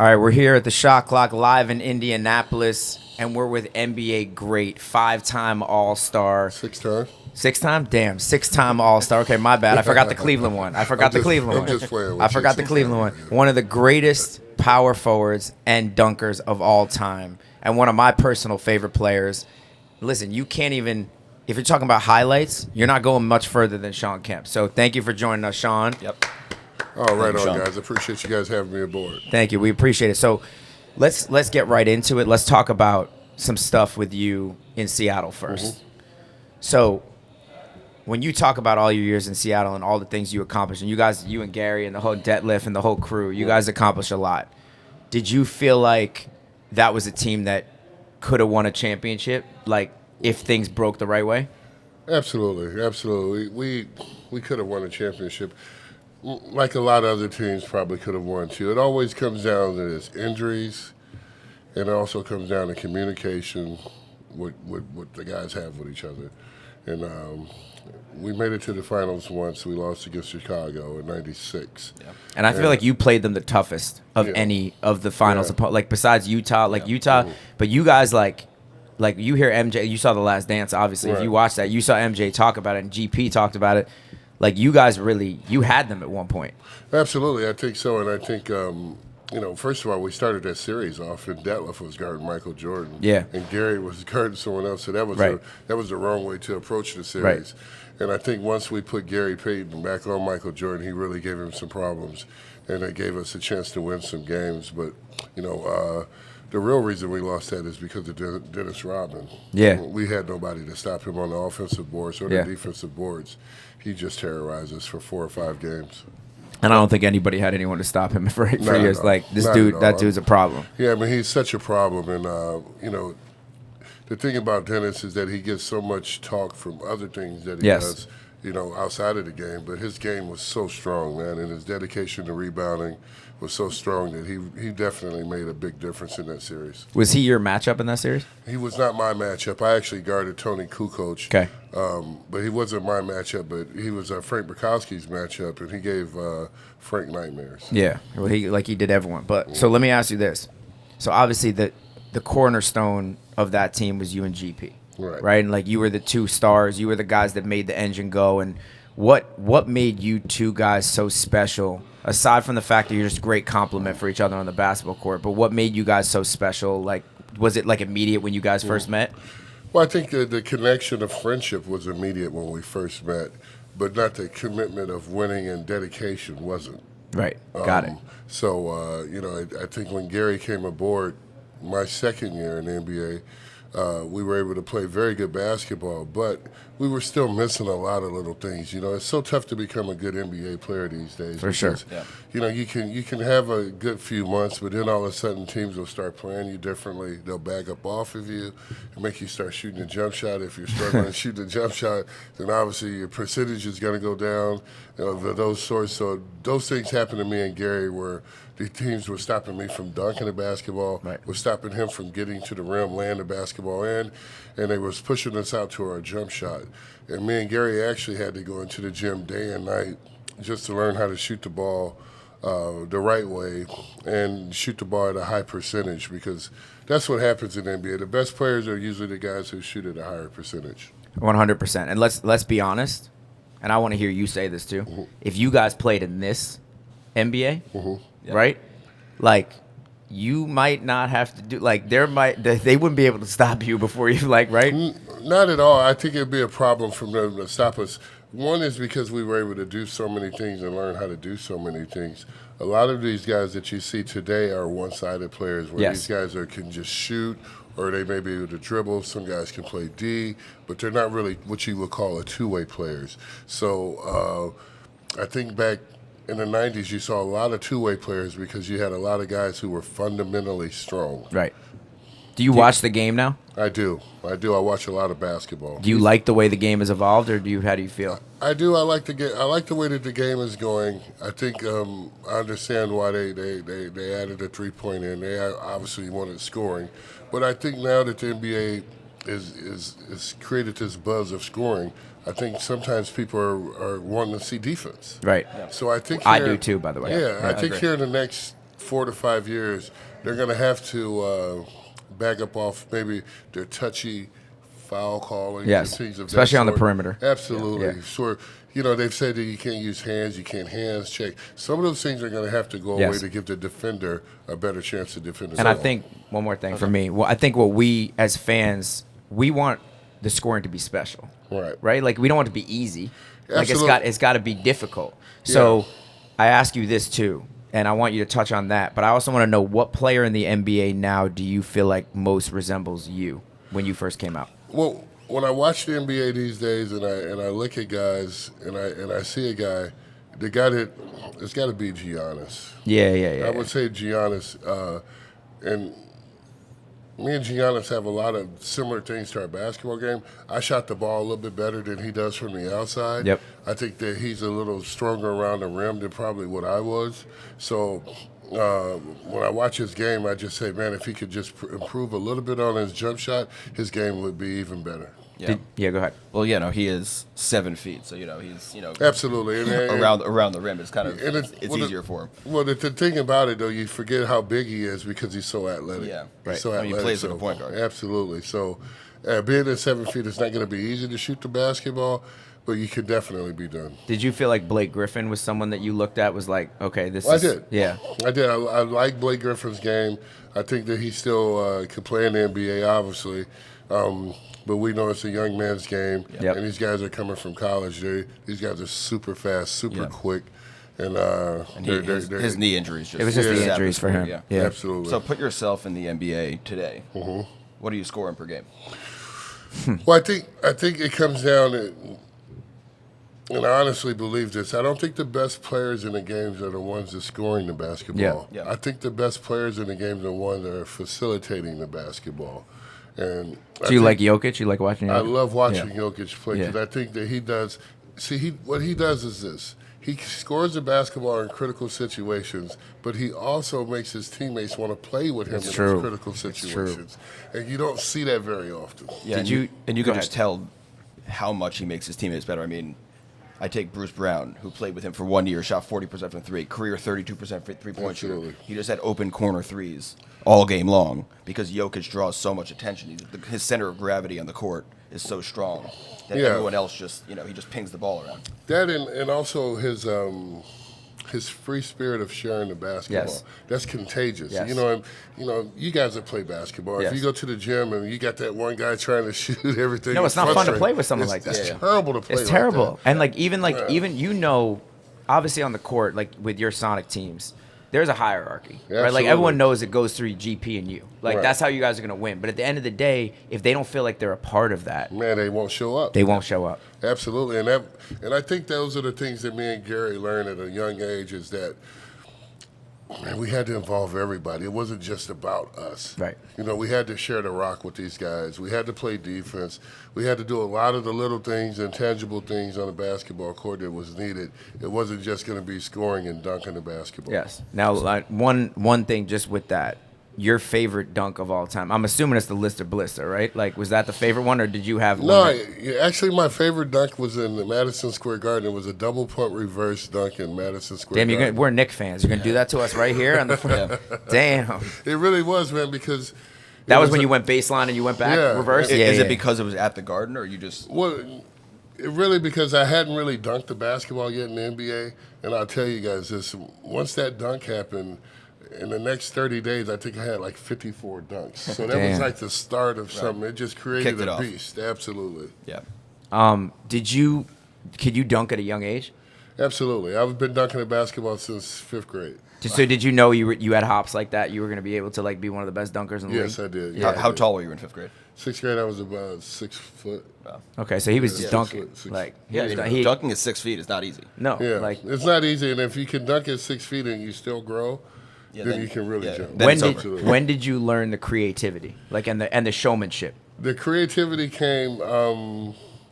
All right, we're here at the Shot Clock live in Indianapolis, and we're with NBA great, 5-time All-Star. 6 times? 6-time? Damn, 6-time All-Star. Okay, my bad. I forgot the Cleveland one. I forgot the Cleveland one. I'm just playing with I forgot the you. Cleveland one. One of the greatest power forwards and dunkers of all time, and one of my personal favorite players. Listen, you can't even, if you're talking about highlights, you're not going much further than Shawn Kemp. So thank you for joining us, Shawn. Yep. Oh, right on, Shawn. guys. I appreciate you guys having me aboard. Thank you. We appreciate it. So let's get right into it. Let's talk about some stuff with you in Seattle first. Mm-hmm. So when you talk about all your years in Seattle and all the things you accomplished, and you and Gary and the whole Detlef and the whole crew, you guys accomplished a lot. Did you feel like that was a team that could have won a championship, like if things broke the right way? Absolutely, absolutely. We could have won a championship. Like a lot of other teams probably could have won too. It always comes down to this injuries, and it also comes down to communication, what the guys have with each other. And we made it to the finals once. We lost against Chicago in '96. Yeah. And I feel like you played them the toughest of any of the finals, like besides Utah, Utah. But you guys like you hear MJ. You saw The Last Dance, obviously. Right. If you watch that, you saw MJ talk about it, and GP talked about it. Like, you guys really, you had them at one point. Absolutely, I think so. And I think, first of all, we started that series off, and Detlef was guarding Michael Jordan. Yeah. And Gary was guarding someone else. So that was that was the wrong way to approach the series. Right. And I think once we put Gary Payton back on Michael Jordan, he really gave him some problems. And it gave us a chance to win some games. But, the real reason we lost that is because of Dennis Rodman. Yeah. We had nobody to stop him on the offensive boards or the defensive boards. He just terrorized us for 4 or 5 games. And I don't think anybody had anyone to stop him for years. Like, that dude's a problem. Yeah, I mean, he's such a problem. And, the thing about Dennis is that he gets so much talk from other things that he does, outside of the game. But his game was so strong, man, and his dedication to rebounding was so strong that he definitely made a big difference in that series. Was he your matchup in that series? He was not my matchup. I actually guarded Tony Kukoc. Okay. But he wasn't my matchup, but he was Frank Bukowski's matchup, and he gave Frank nightmares. Yeah, well, he did everyone. But so let me ask you this. So obviously the cornerstone of that team was you and GP. Right? And like, you were the two stars. You were the guys that made the engine go. And what made you two guys so special, aside from the fact that you're just a great compliment for each other on the basketball court, but what made you guys so special? Like, was it like immediate when you guys first met? Well, I think the connection of friendship was immediate when we first met, but not the commitment of winning and dedication wasn't. Right. Got it. So, I think when Gary came aboard my second year in the NBA, we were able to play very good basketball, but we were still missing a lot of little things. It's so tough to become a good NBA player these days. For sure. Yeah. You can have a good few months, but then all of a sudden teams will start playing you differently. They'll back up off of you and make you start shooting a jump shot. If you're struggling to shoot the jump shot, then obviously your percentage is going to go down. Those sorts. So those things happened to me and Gary where the teams were stopping me from dunking the basketball, were stopping him from getting to the rim, laying the basketball in, and they was pushing us out to our jump shot. And me and Gary actually had to go into the gym day and night just to learn how to shoot the ball the right way and shoot the ball at a high percentage, because that's what happens in the NBA. The best players are usually the guys who shoot at a higher percentage. 100%. And let's be honest, and I want to hear you say this too. Mm-hmm. If you guys played in this NBA, right? Like, you might not have to do, like, they wouldn't be able to stop you before you, like, right? Not at all. I think it'd be a problem for them to stop us. One is because we were able to do so many things and learn how to do so many things. A lot of these guys that you see today are one-sided players where these guys can just shoot, or they may be able to dribble. Some guys can play D, but they're not really what you would call a two-way players. So I think back in the 90s, you saw a lot of two-way players because you had a lot of guys who were fundamentally strong. Right. Do you watch the game now? I do. I watch a lot of basketball. Do you like the way the game has evolved, or how do you feel? I do. I like the game. I like the way that the game is going. I think I understand why they added a three-point in. They obviously wanted scoring, but I think now that the NBA is created this buzz of scoring, I think sometimes people are wanting to see defense. Right. So I think I do too, by the way. Yeah, I think here in the next 4 to 5 years, they're going to have to back up off maybe their touchy foul calling. Yes, things of especially that on the sort. perimeter. Absolutely. Yeah. Sure. They've said that you can't use hands, you can't hands check. Some of those things are going to have to go away to give the defender a better chance to defend. And I think one more thing for me. Well, I think what we as fans, we want the scoring to be special. Right? Like we don't want it to be easy. Absolutely. Like it's got to be difficult. So I ask you this too, and I want you to touch on that. But I also want to know what player in the NBA now do you feel like most resembles you when you first came out? Well, when I watch the NBA these days, and I look at guys, and I see a guy, the guy that it's got to be Giannis. Yeah. I would say Giannis, and me and Giannis have a lot of similar things to our basketball game. I shot the ball a little bit better than he does from the outside. Yep. I think that he's a little stronger around the rim than probably what I was. So when I watch his game, I just say, man, if he could just improve a little bit on his jump shot, his game would be even better. Yeah, go ahead. Well, he is 7 feet, so he's absolutely around the rim. It's kind of it's easier for him. Well, the thing about it though, you forget how big he is because he's so athletic. Yeah, right. So athletic, he plays like a point guard. Absolutely. So being at 7 feet, it's not going to be easy to shoot the basketball, but you can definitely be done. Did you feel like Blake Griffin was someone that you looked at was like, okay, this I is... did. Yeah. I did. I like Blake Griffin's game. I think that he still could play in the NBA, obviously. But we know it's a young man's game, and these guys are coming from college. These guys are super fast, super quick, and his knee injuries. It was just the injuries for him. Yeah, absolutely. So put yourself in the NBA today. Mm-hmm. What are you scoring per game? Well, I think it comes down to, and I honestly believe this, I don't think the best players in the games are the ones that are scoring the basketball. Yeah. I think the best players in the games are the ones that are facilitating the basketball. And so you like Jokic? You like watching Jokic? I love watching Jokic play because I think that he does. See, what he does is this: he scores the basketball in critical situations, but he also makes his teammates want to play with him in those critical situations. And you don't see that very often. Yeah, you can just tell how much he makes his teammates better. I mean, I take Bruce Brown, who played with him for 1 year, shot 40% from three, career 32% three-point shooter. He just had open corner threes all game long because Jokic draws so much attention. His center of gravity on the court is so strong that everyone else just, he just pings the ball around. That and also his free spirit of sharing the basketball. Yes. That's contagious. Yes. You guys that play basketball, if you go to the gym and you got that one guy trying to shoot everything. No, it's not fun to play with someone like that. It's terrible to play It's like terrible. that. And even obviously on the court, like with your Sonic teams, there's a hierarchy, right? Like everyone knows it goes through GP and you. Like that's how you guys are gonna win. But at the end of the day, if they don't feel like they're a part of that, man, they won't show up. They won't show up. Absolutely, and I think those are the things that me and Gary learned at a young age is that, man, we had to involve everybody. It wasn't just about us. Right. We had to share the rock with these guys. We had to play defense. We had to do a lot of the little things, intangible things on the basketball court that was needed. It wasn't just going to be scoring and dunking the basketball. Yes. Now, one thing just with that, your favorite dunk of all time. I'm assuming it's the Lister Blister, right? Like, was that the favorite one, or did you have one? No, actually, my favorite dunk was in the Madison Square Garden. It was a double pump reverse dunk in Madison Square Garden. We're Knicks fans. You're going to do that to us right here? On the Damn. It really was, man, because... That was when you went baseline and you went back reverse? Is it because it was at the Garden, or you just... Well, really because I hadn't really dunked the basketball yet in the NBA. And I'll tell you guys this. Once that dunk happened... In the next 30 days, I think I had like 54 dunks. So that was like the start of something. It just created a beast. Absolutely. Yeah. Could you dunk at a young age? Absolutely. I've been dunking at basketball since 5th grade. So did you know you had hops like that? You were going to be able to be one of the best dunkers in the league? Yes, I did. Yeah. How tall were you in 5th grade? 6th grade, I was about 6 foot. Wow. Okay, so he was just dunking. Dunking at 6 feet is not easy. No. Yeah, it's not easy. And if you can dunk at 6 feet and you still grow, then you can really jump. When did you learn the creativity, and the showmanship? The creativity came,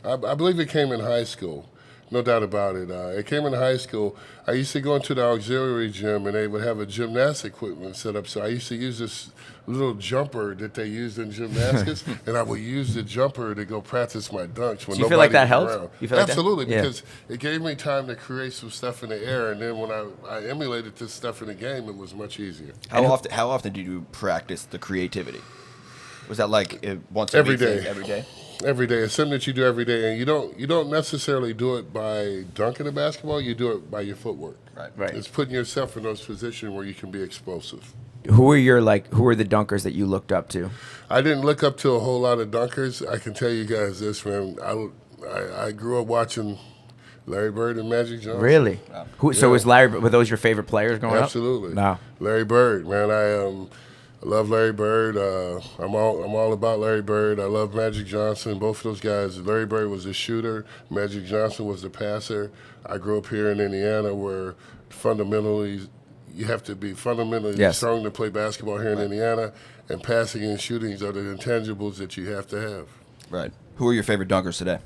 I believe it came in high school, No doubt about it. It came in high school. I used to go into the auxiliary gym, and they would have a gymnastic equipment set up. So I used to use this little jumper that they used in gymnastics, and I would use the jumper to go practice my dunks when Do you feel like that nobody was helped? around. You feel like Absolutely, that? Yeah. because it gave me time to create some stuff in the air, and then when I emulated this stuff in the game, it was much easier. How often do you practice the creativity? Was that like once a Every week? day. Every day? Every day. It's something that you do every day, and you don't necessarily do it by dunking the basketball. You do it by your footwork. Right. It's putting yourself in those positions where you can be explosive. Who are the dunkers that you looked up to? I didn't look up to a whole lot of dunkers. I can tell you guys this, man. I grew up watching Larry Bird and Magic Johnson. Really? Wow. So were those your favorite players growing Absolutely. up? No. Larry Bird, man. I love Larry Bird. I'm all about Larry Bird. I love Magic Johnson. Both of those guys. Larry Bird was the shooter. Magic Johnson was the passer. I grew up here in Indiana, where fundamentally you have to be fundamentally strong to play basketball here in Indiana, and passing and shooting are the intangibles that you have to have. Right. Who are your favorite dunkers today?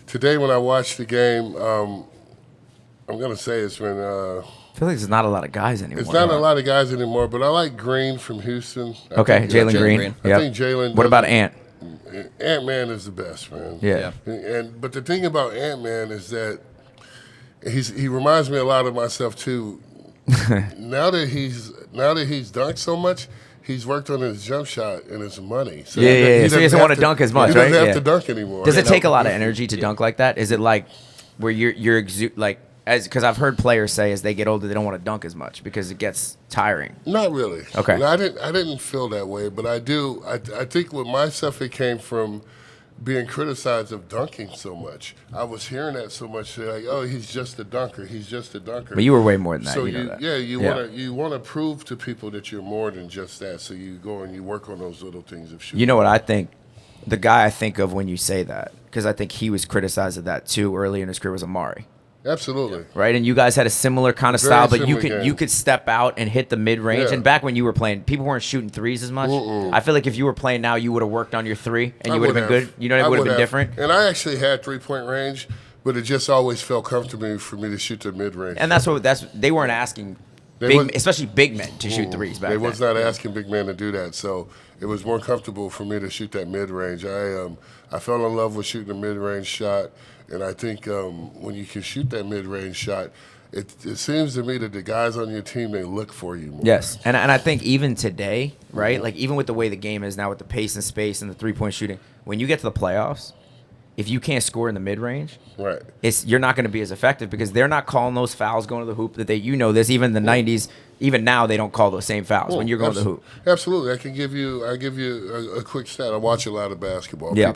Today, when I watched the game, I'm gonna say it's been. I feel like there's not a lot of guys anymore. It's not a lot of guys anymore, but I like Green from Houston. Okay, Jalen Green. I think Jalen. What about Ant? Ant-Man is the best, man. Yeah. But the thing about Ant-Man is that he reminds me a lot of myself too. now that he's dunked so much, he's worked on his jump shot and his money. So So he doesn't want to dunk as much, right? He doesn't have to dunk anymore. Does it take a lot of energy to dunk like that? Is it like where you're because I've heard players say as they get older they don't want to dunk as much because it gets tiring. Not really. Okay. No, I didn't feel that way, but I do. I think with myself it came from being criticized of dunking so much. I was hearing that so much, like, oh, he's just a dunker. He's just a dunker. But you were way more than that. So you know that. you want to prove to people that you're more than just that. So you go and you work on those little things of shooting. You know what I think? The guy I think of when you say that, because I think he was criticized of that too early in his career, was Amari. Absolutely. Right, and you guys had a similar kind of Very style, but similar you could step out and hit the mid range. Yeah. And back when you were playing, people weren't shooting threes as much. I feel like if you were playing now, you would have worked on your three, and you would have been good. You know, it would have been different. And I actually had 3-point range, but it just always felt comfortable for me to shoot the mid range. And they weren't asking, especially big men, to shoot threes back then. They was not asking big men to do that, so it was more comfortable for me to shoot that mid range. I fell in love with shooting the mid range shot. And I think when you can shoot that mid-range shot, it seems to me that the guys on your team, they look for you more. Yes, and I think even today, right, like even with the way the game is now with the pace and space and the three-point shooting, when you get to the playoffs, if you can't score in the mid-range, right, you're not going to be as effective because they're not calling those fouls going to the hoop that even in the 90s, even now they don't call those same fouls when you're going to the hoop. Absolutely. I'll give you a quick stat. I watch a lot of basketball. Yeah.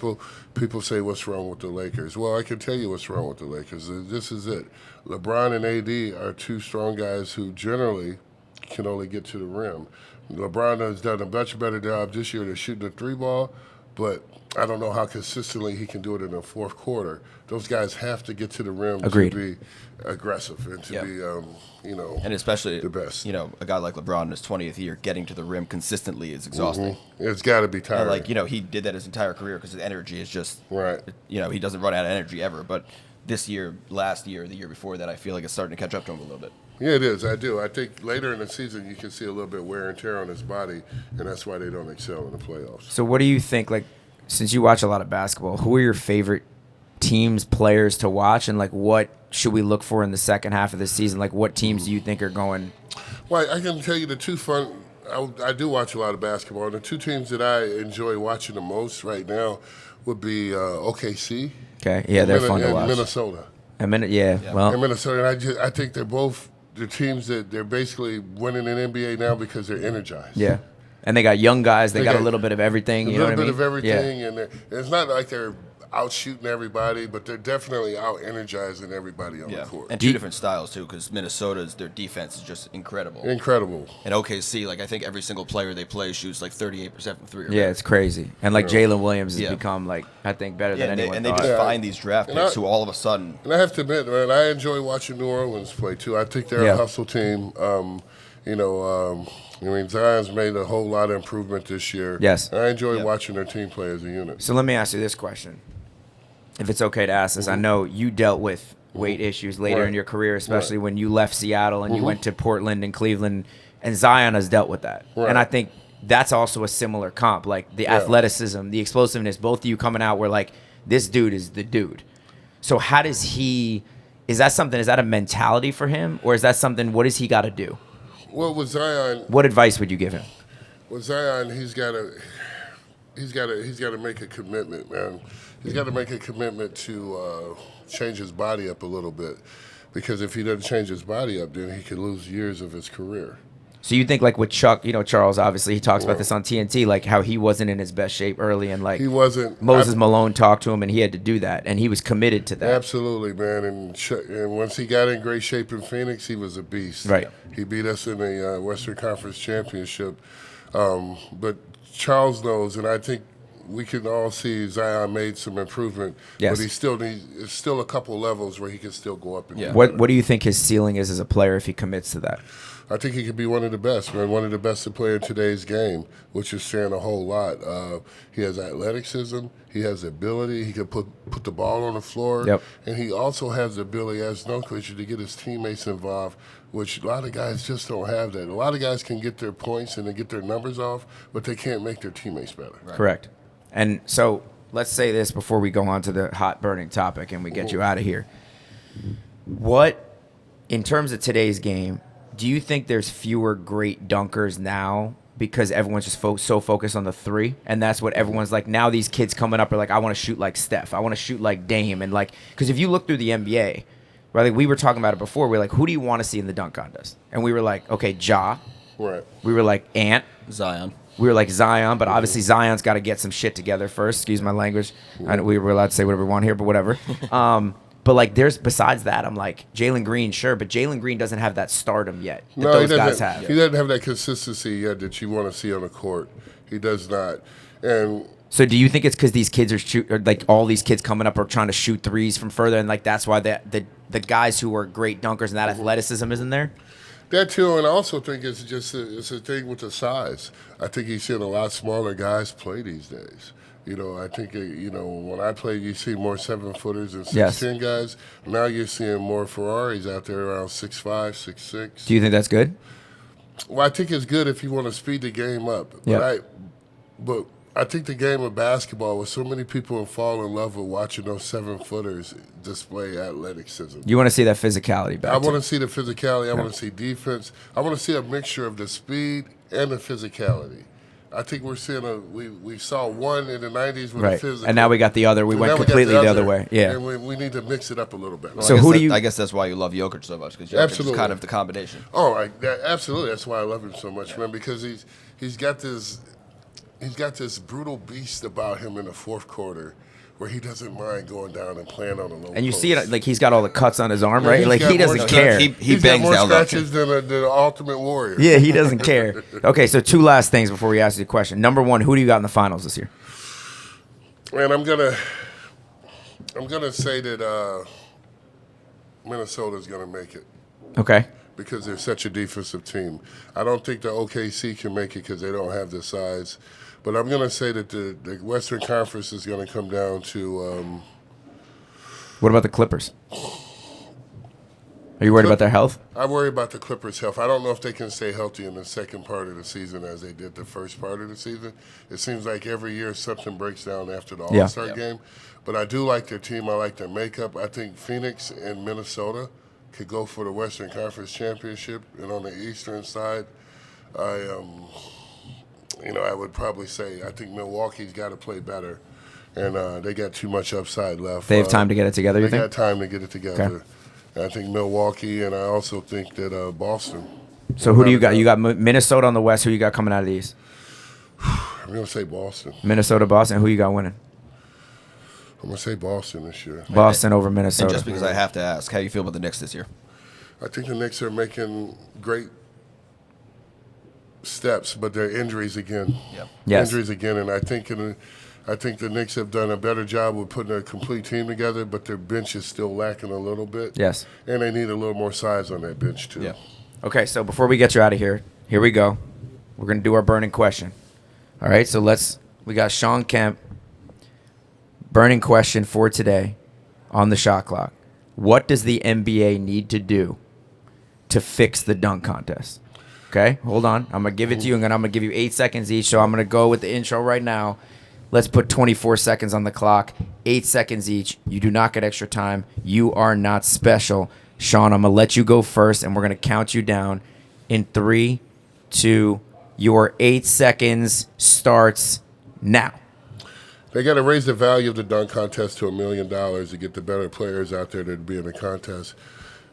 People say, what's wrong with the Lakers? Well, I can tell you what's wrong with the Lakers. This is it. LeBron and AD are two strong guys who generally can only get to the rim. LeBron has done a much better job this year to shooting the three ball, but I don't know how consistently he can do it in the fourth quarter. Those guys have to get to the rim Agreed. to be aggressive and to be, and especially the best. A guy like LeBron in his 20th year, getting to the rim consistently is exhausting. It's got to be tiring. And he did that his entire career because his energy is just right. He doesn't run out of energy ever. But this year, last year, the year before that, I feel like it's starting to catch up to him a little bit. Yeah, it is. I do. I think later in the season you can see a little bit wear and tear on his body, and that's why they don't excel in the playoffs. So what do you think, like, since you watch a lot of basketball, who are your favorite teams, players to watch, and, like, what should we look for in the second half of the season? Like, what teams do you think are going? Well, I can tell you the two fun – I do watch a lot of basketball. The two teams that I enjoy watching the most right now would be OKC. Okay, yeah, they're fun to watch. And Minnesota. And Minnesota, I think they're both the teams that they're basically winning in NBA now because they're energized. Yeah. And they got young guys. They got a little bit of everything. You know what I mean? A little bit of everything. Yeah. And it's not like they're out shooting everybody, but they're definitely out energizing everybody on the court. And two different styles, too, because Minnesota's, their defense is just incredible. Incredible. And OKC, I think every single player they play shoots 38% from three. Yeah, it's crazy. And, Jalen Williams has become, I think, better than anyone and they just find these draft picks who all of a sudden. And I have to admit, man, I enjoy watching New Orleans play, too. I think they're a hustle team. Zion's made a whole lot of improvement this year. Yes. And I enjoy watching their team play as a unit. So let me ask you this question. If it's okay to ask this, I know you dealt with weight issues later in your career, especially when you left Seattle and you went to Portland and Cleveland, and Zion has dealt with that. And I think that's also a similar comp, like the athleticism, the explosiveness, both of you coming out where like, this dude is the dude. So how does he, is that a mentality for him, or is that something, what does he got to do? Well, with Zion, what advice would you give him? With Zion, he's got to make a commitment, man. He's got to make a commitment to change his body up a little bit, because if he doesn't change his body up, then he could lose years of his career. So you think like with Chuck, Charles, obviously he talks about this on TNT, like how he wasn't in his best shape early, and like he wasn't. Moses Malone talked to him and he had to do that, and he was committed to that. Absolutely, man. And once he got in great shape in Phoenix, he was a beast. Right. He beat us in the Western Conference Championship. But Charles knows, and I think we can all see Zion made some improvement. Yes. But it's still a couple levels where he can still go up. And What do you think his ceiling is as a player if he commits to that? I think he could be one of the best, man. One of the best to play in today's game, which is saying a whole lot. He has athleticism. He has the ability. He can put the ball on the floor. Yep. And he also has the ability, as Dunkley, to get his teammates involved, which a lot of guys just don't have that. A lot of guys can get their points and they get their numbers off, but they can't make their teammates better. Right. Correct. And so let's say this before we go on to the hot burning topic and we get you out of here. What, in terms of today's game, do you think there's fewer great dunkers now because everyone's just so focused on the three, and that's what everyone's like? Now these kids coming up are like, I want to shoot like Steph, I want to shoot like Dame, and like, because if you look through the NBA, right, like we were talking about it before, we're like, who do you want to see in the dunk contest? And we were like, okay, Ja. Right. We were like Ant. Zion. We were like Zion, but obviously Zion's got to get some shit together first. Excuse my language. I know we were allowed to say whatever we want here, but whatever. But like, there's besides that, I'm like Jalen Green, sure, but Jalen Green doesn't have that stardom yet that those guys have. He doesn't have that consistency yet that you want to see on the court. He does not. And so, do you think it's because these kids are like all these kids coming up are trying to shoot threes from further, and like that's why the guys who are great dunkers and that athleticism isn't there? That too, and I also think it's just it's a thing with the size. I think you're seeing a lot smaller guys play these days. I think, when I played, you see more 7-footers and 6'10" guys. Now you're seeing more Ferraris out there around 6'5", 6'6". Do you think that's good? Well, I think it's good if you want to speed the game up. Yeah. But I think the game of basketball, with so many people fall in love with watching those 7-footers display athleticism. You want to see that physicality back. I want to see the physicality. I want to see defense. I want to see a mixture of the speed and the physicality. I think we're seeing we saw one in the 90s with the physical. And now we got the other. We went completely the other way. Yeah. And we need to mix it up a little bit. Well, so I guess that's why you love Jokic so much, because Jokic is kind of the combination. Oh, absolutely. That's why I love him so much, man, because he's got this brutal beast about him in the fourth quarter, where he doesn't mind going down and playing on the low and you post. see it, like he's got all the cuts on his arm, right? Like he doesn't care. He bangs got more down scratches than the Ultimate Warrior. Yeah, he doesn't care. Okay, so two last things before we ask you the question. Number one, who do you got in the finals this year? Man, I'm gonna say that Minnesota's gonna make it. Okay. Because they're such a defensive team. I don't think the OKC can make it because they don't have the size. But I'm going to say that the Western Conference is going to come down to what about the Clippers? Are you worried about their health? I worry about the Clippers' health. I don't know if they can stay healthy in the second part of the season as they did the first part of the season. It seems like every year something breaks down after the All-Star game. But I do like their team. I like their makeup. I think Phoenix and Minnesota could go for the Western Conference Championship. And on the Eastern side, I would probably say I think Milwaukee's got to play better. And they got too much upside left. They have time to get it together, you think? They got time to get it together. Okay. I think Milwaukee, and I also think that Boston. So who do you got? You got Minnesota on the West. Who you got coming out of the East? I'm going to say Boston. Minnesota, Boston. Who you got winning? I'm going to say Boston this year. Boston over Minnesota. And just because I have to ask, how do you feel about the Knicks this year? I think the Knicks are making great steps, but they're injuries again. Yep. Yes. Injuries again, and I think the Knicks have done a better job with putting a complete team together, but their bench is still lacking a little bit. Yes. And they need a little more size on that bench, too. Yeah. Okay, so before we get you out of here we go. We're going to do our burning question. All right, so we got Shawn Kemp, burning question for today on the shot clock. What does the NBA need to do to fix the dunk contest? Okay, hold on. I'm going to give it to you, and then I'm going to give you 8 seconds each. So I'm going to go with the intro right now. Let's put 24 seconds on the clock, 8 seconds each. You do not get extra time. You are not special. Shawn, I'm going to let you go first, and we're going to count you down in 3, 2, your 8 seconds starts now. They got to raise the value of the dunk contest to $1 million to get the better players out there to be in the contest.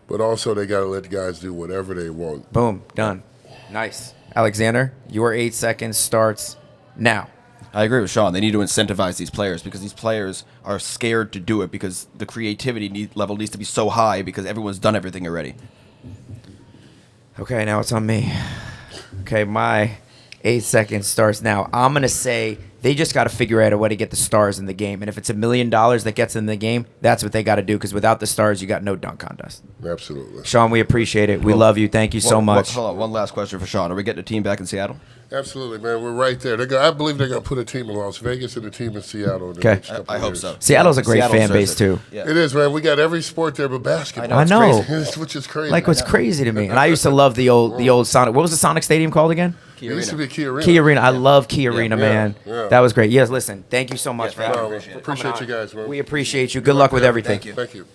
But also they got to let the guys do whatever they want. Boom, done. Nice. Alexander, your 8 seconds starts now. I agree with Shawn. They need to incentivize these players because these players are scared to do it because the creativity level needs to be so high because everyone's done everything already. Okay, now it's on me. Okay, my 8 seconds starts now. I'm going to say they just got to figure out a way to get the stars in the game. And if it's $1 million that gets in the game, that's what they got to do because without the stars, you got no dunk contest. Absolutely. Shawn, we appreciate it. We love you. Thank you so much. Hold on. One last question for Shawn. Are we getting a team back in Seattle? Absolutely, man. We're right there. I believe they're going to put a team in Las Vegas and a team in Seattle. Okay. I hope so. Seattle's a great fan base, too. Yeah. It is, man. We got every sport there but basketball. I know. Which is crazy. Like, what's crazy to me. And I used to love the old Sonic. What was the Sonic Stadium called again? It used to be Key Arena. Key Arena. I love Key Arena, man. Yeah. That was great. Yes, listen. Thank you so much for having me. Appreciate you guys, man. We appreciate you. Good luck with everything. Thank you. Thank you.